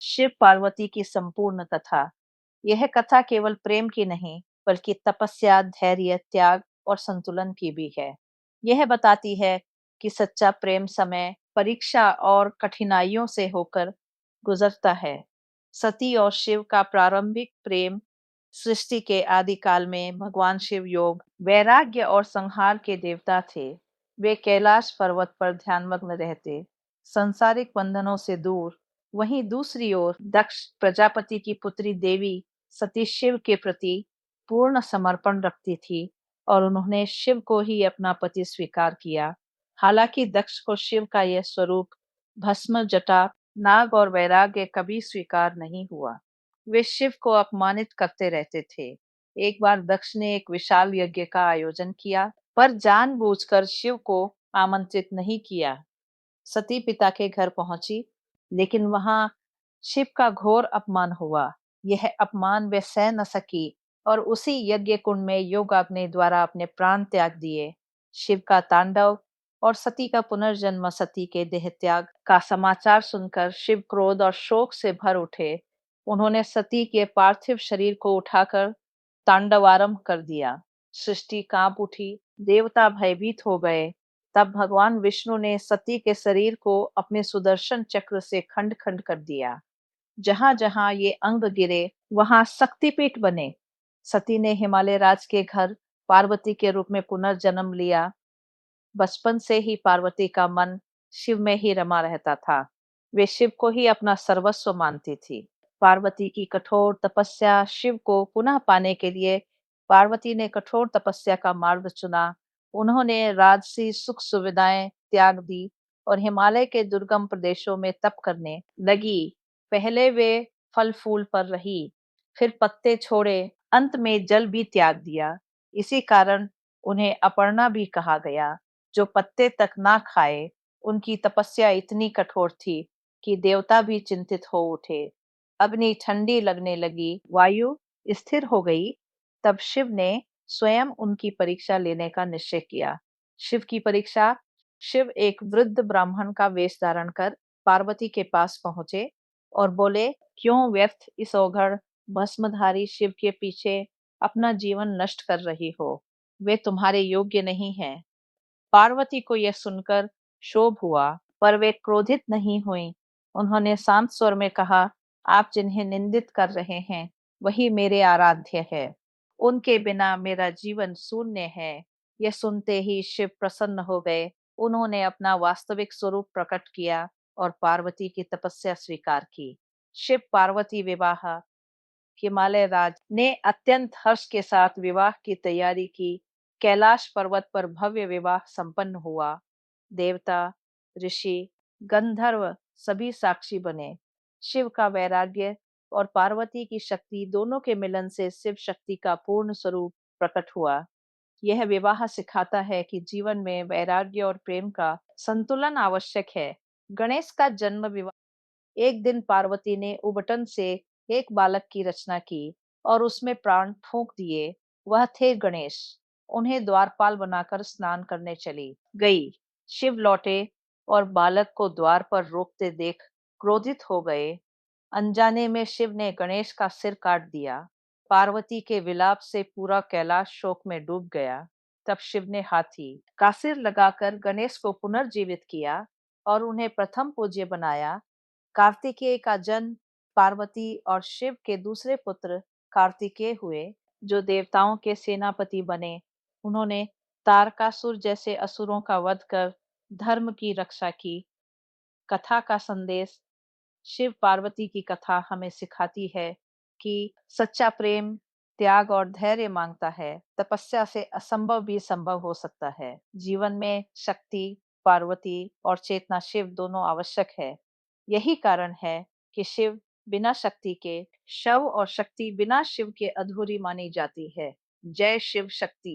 शिव पार्वती की संपूर्ण कथा। यह कथा केवल प्रेम की नहीं, बल्कि तपस्या, धैर्य, त्याग और संतुलन की भी है। यह बताती है कि सच्चा प्रेम समय, परीक्षा और कठिनाइयों से होकर गुजरता है। सती और शिव का प्रारंभिक प्रेम सृष्टि के आदिकाल में भगवान शिव योग, वैराग्य और संहार के देवता थे। वे कैलाश पर्वत पर ध्यानमग्न रहते, सांसारिक बंधनों से दूर। वहीं दूसरी ओर दक्ष प्रजापति की पुत्री देवी सती शिव के प्रति पूर्ण समर्पण रखती थी और उन्होंने शिव को ही अपना पति स्वीकार किया। हालांकि दक्ष को शिव का यह स्वरूप, भस्म, जटा, नाग और वैराग्य कभी स्वीकार नहीं हुआ। वे शिव को अपमानित करते रहते थे। एक बार दक्ष ने एक विशाल यज्ञ का आयोजन किया, पर जानबूझकर शिव को आमंत्रित नहीं किया। सती पिता के घर पहुंची, लेकिन वहां शिव का घोर अपमान हुआ। यह अपमान वे सह न सकी और उसी यज्ञ कुंड में योगाग्नि द्वारा अपने प्राण त्याग दिए। शिव का तांडव और सती का पुनर्जन्म, सती के देह त्याग का समाचार सुनकर शिव क्रोध और शोक से भर उठे। उन्होंने सती के पार्थिव शरीर को उठाकर तांडवारंभ कर दिया। सृष्टि कांप उठी, देवता भयभीत हो गए। तब भगवान विष्णु ने सती के शरीर को अपने सुदर्शन चक्र से खंड खंड कर दिया। जहां जहां ये अंग गिरे, वहां शक्तिपीठ बने। सती ने हिमालय राज के घर पार्वती के रूप में पुनर्जन्म लिया। बचपन से ही पार्वती का मन शिव में ही रमा रहता था। वे शिव को ही अपना सर्वस्व मानती थी। पार्वती की कठोर तपस्या, शिव को पुनः पाने के लिए पार्वती ने कठोर तपस्या का मार्ग चुना। उन्होंने राजसी सुख सुविधाएं त्याग दी और हिमालय के दुर्गम प्रदेशों में तप करने लगी। पहले वे फल फूल पर रही, फिर पत्ते छोड़े, अंत में जल भी त्याग दिया। इसी कारण उन्हें अपर्णा भी कहा गया, जो पत्ते तक ना खाए। उनकी तपस्या इतनी कठोर थी कि देवता भी चिंतित हो उठे। अग्नि ठंडी लगने लगी, वायु स्थिर हो गई। तब शिव ने स्वयं उनकी परीक्षा लेने का निश्चय किया। शिव की परीक्षा। शिव एक वृद्ध ब्राह्मण का वेश धारण कर पार्वती के पास पहुंचे और बोले, क्यों व्यर्थ इस ओघड़ भस्मधारी शिव के पीछे अपना जीवन नष्ट कर रही हो? वे तुम्हारे योग्य नहीं हैं। पार्वती को यह सुनकर क्षोभ हुआ, पर वे क्रोधित नहीं हुईं। उन्होंने शांत स्वर में कहा, आप जिन्हें निंदित कर रहे हैं, वही मेरे आराध्य है। उनके बिना मेरा जीवन शून्य है। यह सुनते ही शिव प्रसन्न हो गए। उन्होंने अपना वास्तविक स्वरूप प्रकट किया और पार्वती की तपस्या स्वीकार की। शिव पार्वती विवाह। हिमालय राज ने अत्यंत हर्ष के साथ विवाह की तैयारी की। कैलाश पर्वत पर भव्य विवाह संपन्न हुआ। देवता, ऋषि, गंधर्व सभी साक्षी बने। शिव का वैराग्य और पार्वती की शक्ति दोनों के मिलन से शिव शक्ति का पूर्ण स्वरूप प्रकट हुआ। यह विवाह सिखाता है कि जीवन में वैराग्य और प्रेम का संतुलन आवश्यक है। गणेश का जन्म विवाह। एक दिन पार्वती ने उबटन से एक बालक की रचना की और उसमें प्राण फूंक दिए। वह थे गणेश। उन्हें द्वारपाल बनाकर स्नान करने चली गई। शिव लौटे और बालक को द्वार पर रोकते देख क्रोधित हो गए। अनजाने में शिव ने गणेश का सिर काट दिया। पार्वती के विलाप से पूरा कैलाश शोक में डूब गया। तब शिव ने हाथी का सिर लगाकर गणेश को पुनर्जीवित किया और उन्हें प्रथम पूज्य बनाया। कार्तिकेय का जन्म पार्वती और शिव के दूसरे पुत्र कार्तिकेय हुए, जो देवताओं के सेनापति बने। उन्होंने तारकासुर जैसे असुरों का वध कर धर्म की रक्षा की। कथा का संदेश। शिव पार्वती की कथा हमें सिखाती है कि सच्चा प्रेम त्याग और धैर्य मांगता है। तपस्या से असंभव भी संभव हो सकता है। जीवन में शक्ति पार्वती और चेतना शिव दोनों आवश्यक है। यही कारण है कि शिव बिना शक्ति के शव और शक्ति बिना शिव के अधूरी मानी जाती है। जय शिव शक्ति।